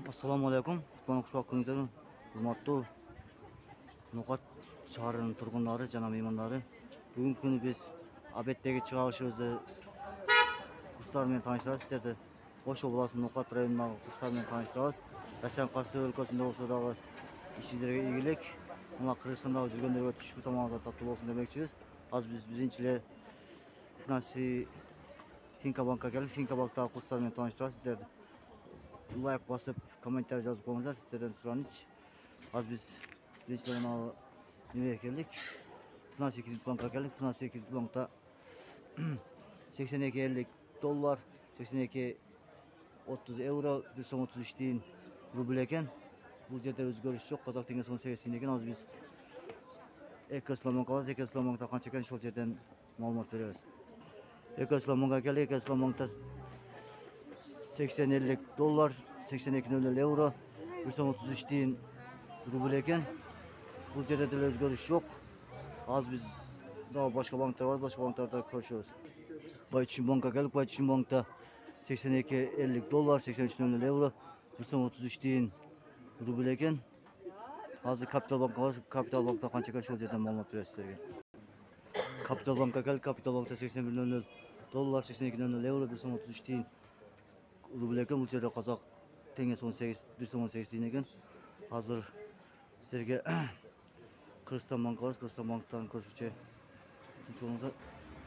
Assalamu alaikum. Kutman Kuşbak Köyü'nün hurmatlı Nokat şaharının turgunları, jana meymanları. Bugün günü biz Abet'teki çıkarışımızda kurslar menен tanıştırabız. Sizlerdi Oş oblastının Nokat rayonundagı kurslar menен tanıştırabız. Raşan Qarşı өлкөсүндө болсо дагы ишчилерге ийгилик, мына Кыргызстандагы жүргөндөргө түшкү тамагыңыздар таттуу болсун демекчибиз. Азыр биз бизинчиле финансы Финкабанкка келип, Финкабанктагы курстар менен таныштырабыз. Сиздерди лайк басып, комментарий жазып коюңуздар. Сиздерден сураныч. Азыр биз биринчиден мына немеге келдик. Финансы Банкка келдик. Финансы Банкта 82.50 доллар, 82.30 евро, 1 сом 33 тиын рубль экен. Бул жерде өзгөрүш жок. Казак теңгеси 18 тиын экен. Азыр биз Экоисламбанкка, Экоисламбанкта канча экен ошол жерден маалымат беребиз. Экоисламбанкка келдик. Экоисламбанкта 80.50 доллар, 82.00 евро, 1 сом 33 тиын рубль экен. Бул жерде деле өзгөрүш жок. Азыр биз дагы башка банктар бар, башка банктарда көрүшөбүз. Байчишин банкка келдик. Байчишин банкта 82.50 доллар, 83.00 евро, 1 сом 33 тиын рубль экен. Азыр Капитал банкка бар. Капитал банкта канча экен ошол жерден маалымат беребиз силерге. Капитал банкка келдик. Капитал банкта 81.00 доллар, 82.00 евро, 1 сом 33 тиын рубль экен. Бул жерде казак теңгеси 18, 1 сом 18 тиын экен. Азыр силерге Кыргызстан банкы бар. Кыргызстан банктан көрсөтчү болуңуздар.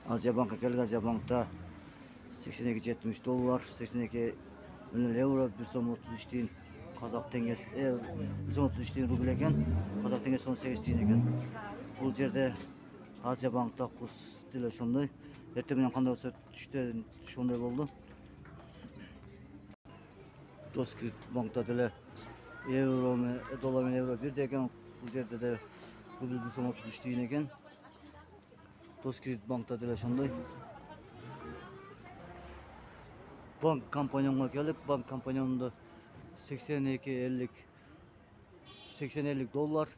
Азия банкка келдик. Азия банкта 82.70 доллар, 82.00 евро, 1 сом 33 тиын казак теңгеси, 1 сом 33 тиын рубль экен. Казак теңгеси 18 тиын экен. Бул жерде Азия банкта курс деле ошондой. Эртең менен кандай болсо түштө ошондой болду. Тоскрит банкта деле евро менен доллар менен евро бирдей экен. Бул жерде де рубль 1 сом 33 тиын экен. Тоскрит банкта деле ошондой. Банк компанионго келдик. Банк компанионунда 80.50 доллар,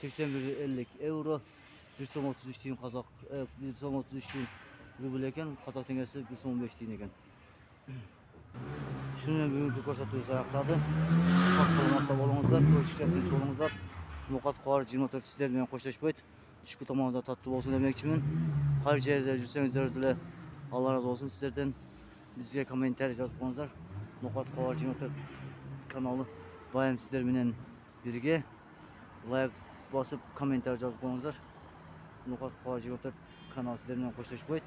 81.50 евро, 1 сом 33 тиын казак, 1 сом 33 тиын рубль экен. Казак теңгеси 1 сом 15 тиын экен. Шуну менен бүгүнкү көрсөтүүбүз аякталды. Сак саламатта болуңуздар, көрүшкөнчө тынч болуңуздар. Нукат кабар 24 сиздер менен коштошпойт. Түшкү тамагыңыздар таттуу болсун демекчимин. Кайсы жерде жүрсөңүздөр деле Алла ыраазы болсун сиздерден. Бизге комментарий жазып коюңуздар. Нукат кабар 24 каналы дайым сиздер менен бирге. Лайк басып, комментарий жазып коюңуздар. Нукат кабар 24 каналы сиздер менен коштошпойт.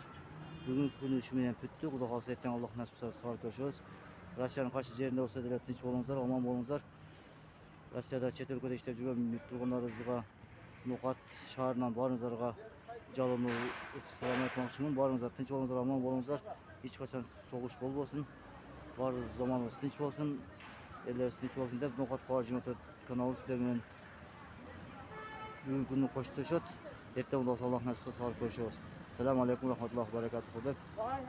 Бүгүнкү күнү ушу менен бүттү. Кудай кааласа эртең Аллах насип кылса сабыр көрүшөбүз. Россиянын кайсы жеринде болсо деле тынч болуңуздар, аман болуңуздар. Россияда чет өлкөдө иштеп жүргөн тургундарыбызга, Нукат шаарынан баарыңыздарга жалынуу салам айтмакчымын. Баарыңыздар тынч болуңуздар, аман болуңуздар. Эч качан согуш болбосун. Баары заманыбыз тынч болсун, элибиз тынч болсун деп Нукат кабар 24 каналы сиздер менен бүгүнкү күнү коштошот. Эртең Аллах насип кылса сабыр көрүшөбүз. Салам алейкум рахматуллахи баракатуху деп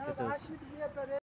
кетебиз.